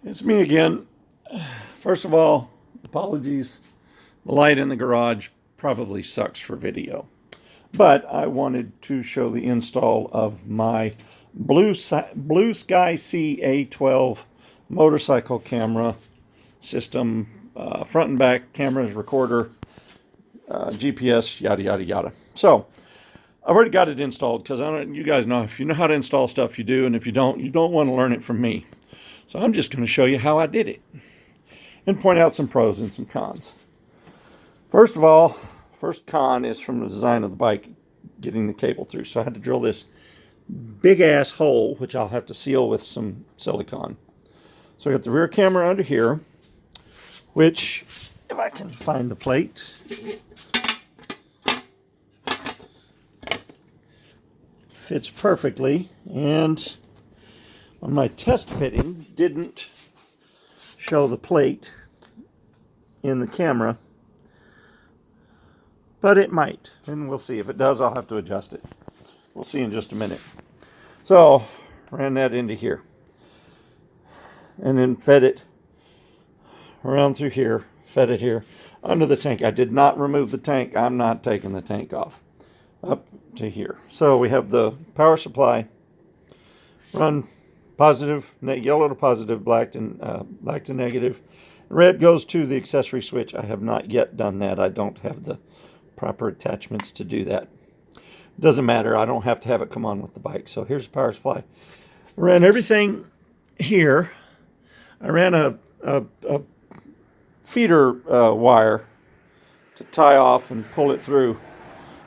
It's me again. First of all, apologies. The light in the garage probably sucks for video. But I wanted to show the install of my Blueskysea A12 motorcycle camera system, front and back cameras, recorder, GPS, yada, yada, yada. So I've already got it installed because you guys know, if you know how to install stuff, you do. And if you don't want to learn it from me. So I'm just going to show you how I did it and point out some pros and some cons. First of all, first con is from the design of the bike, getting the cable through. So I had to drill this big ass hole, which I'll have to seal with some silicone. So I got the rear camera under here, which, if I can find the plate, fits perfectly. And on my test fitting, didn't show the plate in the camera, but it might, and we'll see. If it does, I'll have to adjust it. We'll see in just a minute. So, ran that into here, and then fed it around through here, fed it here, under the tank. I did not remove the tank. I'm not taking the tank off, up to here. So we have the power supply, run positive, yellow to positive, black to negative. Red goes to the accessory switch. I have not yet done that. I don't have the proper attachments to do that. It doesn't matter. I don't have to have it come on with the bike. So here's the power supply. I ran everything here. I ran a feeder wire to tie off and pull it through,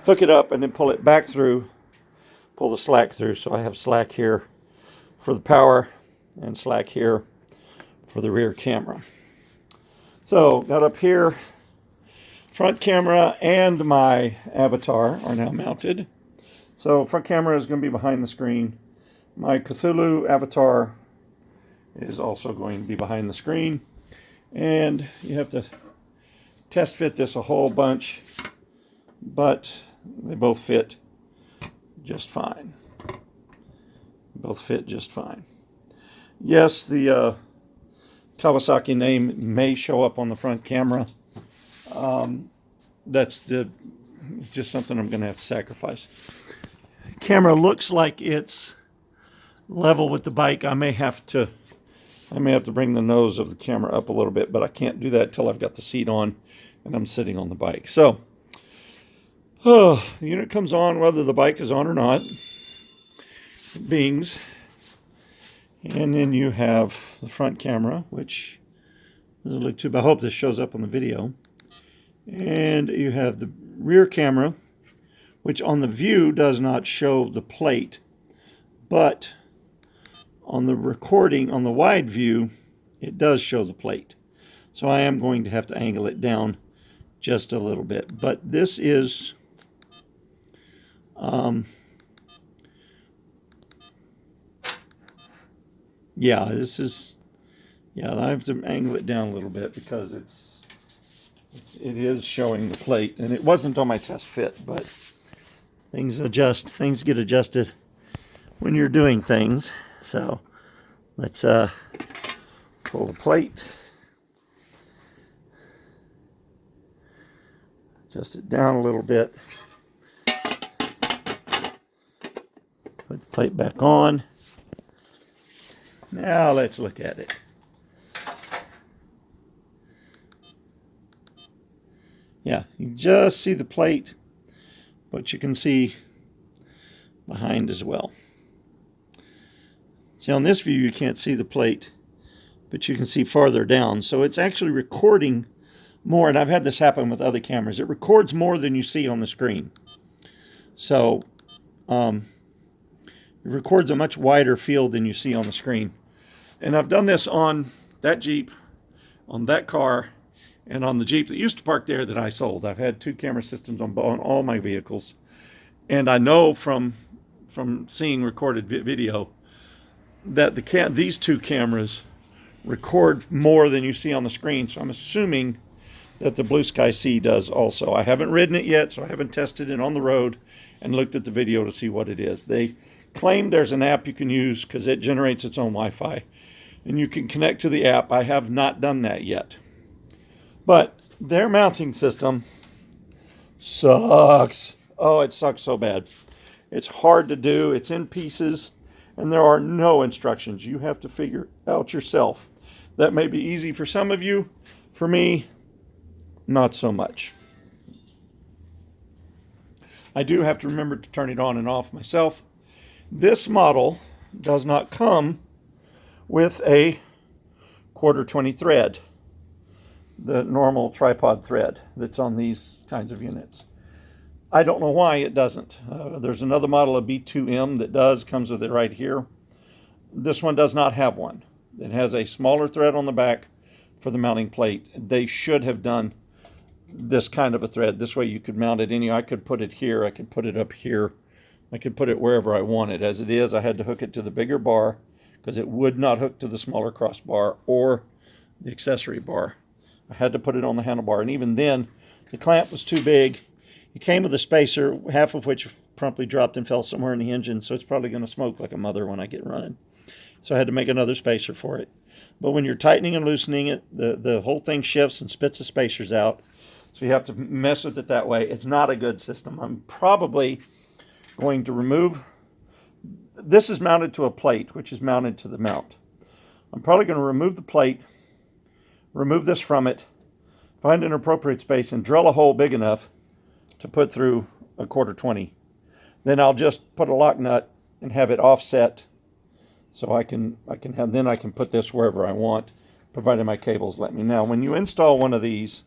hook it up, and then pull it back through, pull the slack through. So I have slack here for the power and slack here for the rear camera. So got up here, front camera and my avatar are now mounted. So front camera is going to be behind the screen. My Cthulhu avatar is also going to be behind the screen. And you have to test fit this a whole bunch, but they both fit just fine. Both fit just fine. Yes, the Kawasaki name may show up on the front camera. It's just something I'm going to have to sacrifice. Camera looks like it's level with the bike. I may have to bring the nose of the camera up a little bit, but I can't do that till I've got the seat on and I'm sitting on the bike. So, the unit comes on whether the bike is on or not. It bings. And then you have the front camera, which doesn't look too bad. I hope this shows up on the video. And you have the rear camera, which on the view does not show the plate, but on the recording, on the wide view, it does show the plate. So I am going to have to angle it down just a little bit. But this is I have to angle it down a little bit because it is showing the plate, and it wasn't on my test fit, but things get adjusted when you're doing things. So let's pull the plate, adjust it down a little bit, put the plate back on. Now let's look at it. Yeah, you just see the plate, but you can see behind as well. See, on this view you can't see the plate, but you can see farther down. So it's actually recording more, and I've had this happen with other cameras. It records more than you see on the screen. So it records a much wider field than you see on the screen. And I've done this on that Jeep, on that car, and on the Jeep that used to park there that I sold. I've had two camera systems on all my vehicles. And I know from seeing recorded video that these two cameras record more than you see on the screen. So I'm assuming that the Blueskysea does also. I haven't ridden it yet, so I haven't tested it on the road and looked at the video to see what it is. They claim there's an app you can use because it generates its own Wi-Fi and you can connect to the app. I have not done that yet. But their mounting system sucks. Oh, it sucks so bad. It's hard to do. It's in pieces, and there are no instructions. You have to figure out yourself. That may be easy for some of you. For me, not so much. I do have to remember to turn it on and off myself. This model does not come with a 1/4 thread, the normal tripod thread that's on these kinds of units. I don't know why it doesn't. There's another model of B2M that does, comes with it right here. This one does not have one. It has a smaller thread on the back for the mounting plate. They should have done this kind of a thread. This way you could mount it I could put it here, I could put it up here, I could put it wherever I wanted. As it is, I had to hook it to the bigger bar because it would not hook to the smaller crossbar or the accessory bar. I had to put it on the handlebar, and even then, the clamp was too big. It came with a spacer, half of which promptly dropped and fell somewhere in the engine, so it's probably going to smoke like a mother when I get running. So I had to make another spacer for it. But when you're tightening and loosening it, the whole thing shifts and spits the spacers out. So you have to mess with it that way. It's not a good system. I'm probably going to remove. This is mounted to a plate, which is mounted to the mount. I'm probably going to remove the plate, remove this from it, find an appropriate space, and drill a hole big enough to put through a 1/4. Then I'll just put a lock nut and have it offset, so I can put this wherever I want, provided my cables let me. Now, when you install one of these,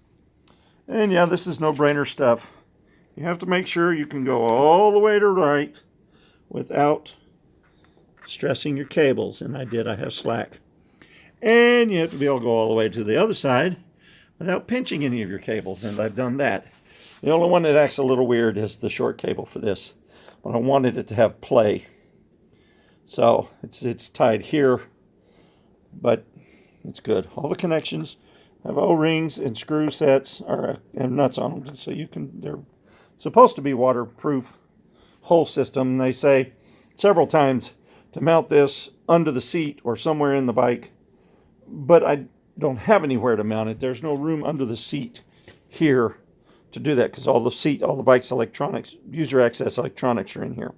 and yeah, this is no-brainer stuff, you have to make sure you can go all the way to right without stressing your cables, and I have slack. And you have to be able to go all the way to the other side without pinching any of your cables, and I've done that. The only one that acts a little weird is the short cable for this, but I wanted it to have play. So it's tied here, but it's good. All the connections have O-rings and screw sets and nuts on them, so they're supposed to be waterproof whole system. They say several times to mount this under the seat or somewhere in the bike, but I don't have anywhere to mount it. There's no room under the seat here to do that because all the bike's electronics, user access electronics, are in here.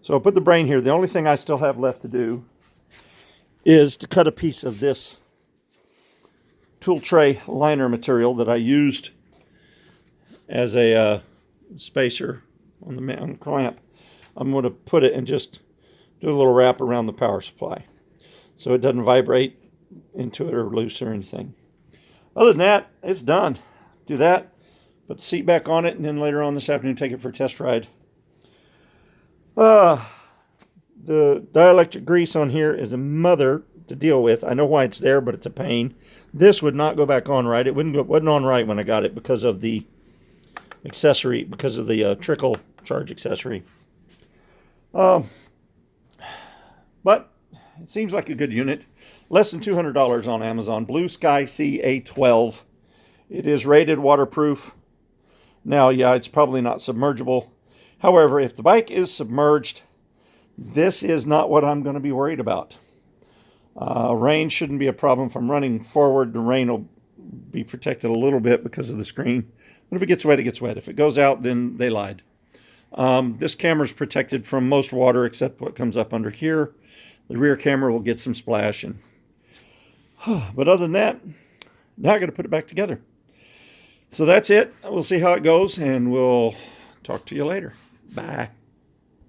So I'll put the brain here. The only thing I still have left to do is to cut a piece of this tool tray liner material that I used as a spacer on the clamp. I'm going to put it and just do a little wrap around the power supply so it doesn't vibrate into it or loose or anything. Other than that, it's done. Do that, put the seat back on it, and then later on this afternoon take it for a test ride. The dielectric grease on here is a mother to deal with. I know why it's there, but it's a pain. This would not go back on right. It wasn't on right when I got it because of the accessory, because of the trickle charge accessory. But it seems like a good unit. Less than $200 on Amazon. Blueskysea A12. It is rated waterproof. Now, yeah, it's probably not submergible. However, if the bike is submerged, this is not what I'm going to be worried about. Rain shouldn't be a problem. If I'm running forward, the rain will be protected a little bit because of the screen. But if it gets wet, it gets wet. If it goes out, then they lied. This camera is protected from most water except what comes up under here. The rear camera will get some splash. But other than that, now I got to put it back together. So that's it. We'll see how it goes, and we'll talk to you later. Bye.